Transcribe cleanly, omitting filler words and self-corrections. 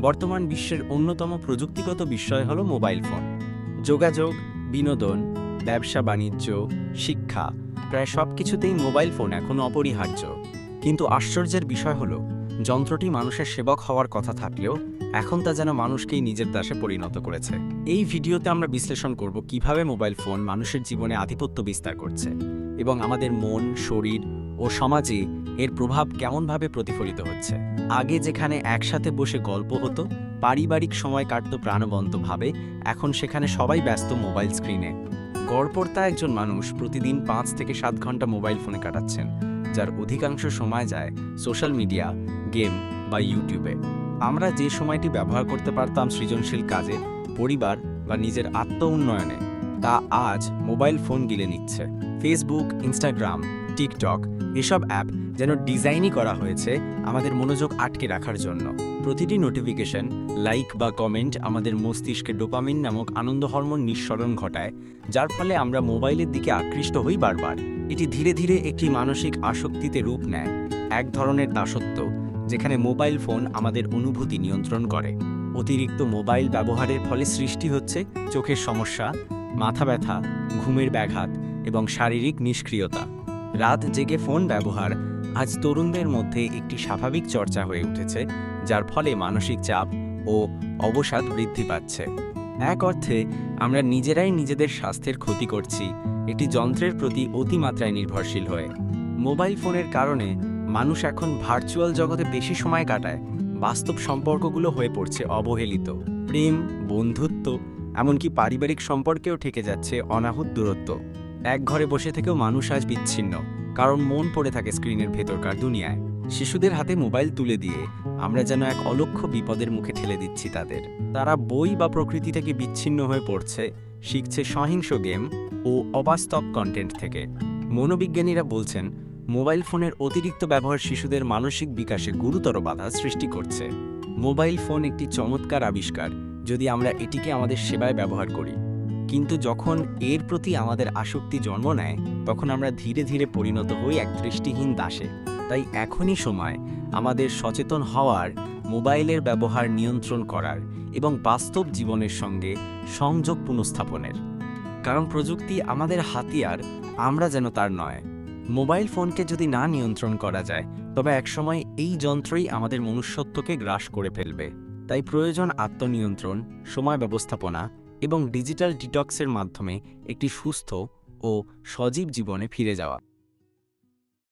বর্তমান বিশ্বের অন্যতম প্রযুক্তিগত বিষয় হলো মোবাইল ফোন। যোগাযোগ, বিনোদন, ব্যবসা বাণিজ্য, শিক্ষা, প্রায় সব কিছুতেই মোবাইল ফোন এখন অপরিহার্য। কিন্তু আশ্চর্যের বিষয় হলো, যন্ত্রটি মানুষের সেবক হওয়ার কথা থাকলেও এখন তা যেন মানুষকেই নিজের দাসে পরিণত করেছে। এই ভিডিওতে আমরা বিশ্লেষণ করব কিভাবে মোবাইল ফোন মানুষের জীবনে আধিপত্য বিস্তার করছে এবং আমাদের মন, শরীর ও সমাজে এর প্রভাব কেমনভাবে প্রতিফলিত হচ্ছে। আগে যেখানে একসাথে বসে গল্প হতো, পারিবারিক সময় কাটতো প্রাণবন্তভাবে, এখন সেখানে সবাই ব্যস্ত মোবাইল স্ক্রিনে। গড়পড়তা একজন মানুষ প্রতিদিন 5 থেকে 7 ঘন্টা মোবাইল ফোনে কাটাচ্ছেন, যার অধিকাংশ সময় যায় সোশ্যাল মিডিয়া, গেম বা ইউটিউবে। আমরা যে সময়টি ব্যবহার করতে পারতাম সৃজনশীল কাজে, পরিবার বা নিজের আত্ম উন্নয়নে, তা আজ মোবাইল ফোন গিলে নিচ্ছে। ফেসবুক, ইনস্টাগ্রাম, টিকটক এসব অ্যাপ যেন ডিজাইনই করা হয়েছে আমাদের মনোযোগ আটকে রাখার জন্য। প্রতিটি নোটিফিকেশন, লাইক বা কমেন্ট আমাদের মস্তিষ্কে ডোপামিন নামক আনন্দ হরমোন নিঃসরণ ঘটায়, যার ফলে আমরা মোবাইলের দিকে আকৃষ্ট হই বারবার। এটি ধীরে ধীরে একটি মানসিক আসক্তিতে রূপ নেয়, এক ধরনের দাসত্ব, যেখানে মোবাইল ফোন আমাদের অনুভূতি নিয়ন্ত্রণ করে। অতিরিক্ত মোবাইল ব্যবহারের ফলে সৃষ্টি হচ্ছে চোখের সমস্যা, মাথা ব্যথা, ঘুমের ব্যাঘাত এবং শারীরিক নিষ্ক্রিয়তা। রাত জেগে ফোন ব্যবহার আজ তরুণদের মধ্যে একটি স্বাভাবিক চর্চা হয়ে উঠেছে, যার ফলে মানসিক চাপ ও অবসাদ বৃদ্ধি পাচ্ছে। এক অর্থে আমরা নিজেরাই নিজেদের স্বাস্থ্যের ক্ষতি করছি, একটি যন্ত্রের প্রতি অতিমাত্রায় নির্ভরশীল হয়ে। মোবাইল ফোনের কারণে মানুষ এখন ভার্চুয়াল জগতে বেশি সময় কাটায়, বাস্তব সম্পর্কগুলো হয়ে পড়ছে অবহেলিত। প্রেম, বন্ধুত্ব, এমনকি পারিবারিক সম্পর্কেও ঠেকে যাচ্ছে অনাহুত দূরত্ব। এক ঘরে বসে থেকেও মানুষ আজ বিচ্ছিন্ন, কারণ মন পড়ে থাকে স্ক্রিনের ভেতরকার দুনিয়ায়। শিশুদের হাতে মোবাইল তুলে দিয়ে আমরা যেন এক অলক্ষ্য বিপদের মুখে ঠেলে দিচ্ছি তাদের। তারা বই বা প্রকৃতি থেকে বিচ্ছিন্ন হয়ে পড়ছে, শিখছে সহিংস গেম ও অবাস্তব কন্টেন্ট থেকে। মনোবিজ্ঞানীরা বলছেন, মোবাইল ফোনের অতিরিক্ত ব্যবহার শিশুদের মানসিক বিকাশে গুরুতর বাধা সৃষ্টি করছে। মোবাইল ফোন একটি চমৎকার আবিষ্কার যদি আমরা এটিকে আমাদের সেবায় ব্যবহার করি, কিন্তু যখন এর প্রতি আমাদের আসক্তি জন্ম নেয়, তখন আমরা ধীরে ধীরে পরিণত হই এক দৃষ্টিহীন দাসে। তাই এখনই সময় আমাদের সচেতন হওয়ার, মোবাইলের ব্যবহার নিয়ন্ত্রণ করার এবং বাস্তব জীবনের সঙ্গে সংযোগ পুনঃস্থাপনের। কারণ প্রযুক্তি আমাদের হাতিয়ার, আমরা যেন তার নয়। মোবাইল ফোনকে যদি না নিয়ন্ত্রণ করা যায়, তবে একসময় এই যন্ত্রই আমাদের মনুষ্যত্বকে গ্রাস করে ফেলবে। তাই প্রয়োজন আত্মনিয়ন্ত্রণ, সময় ব্যবস্থাপনা এবং ডিজিটাল ডিটক্সের মাধ্যমে একটি সুস্থ ও সজীব জীবনে ফিরে যাওয়া।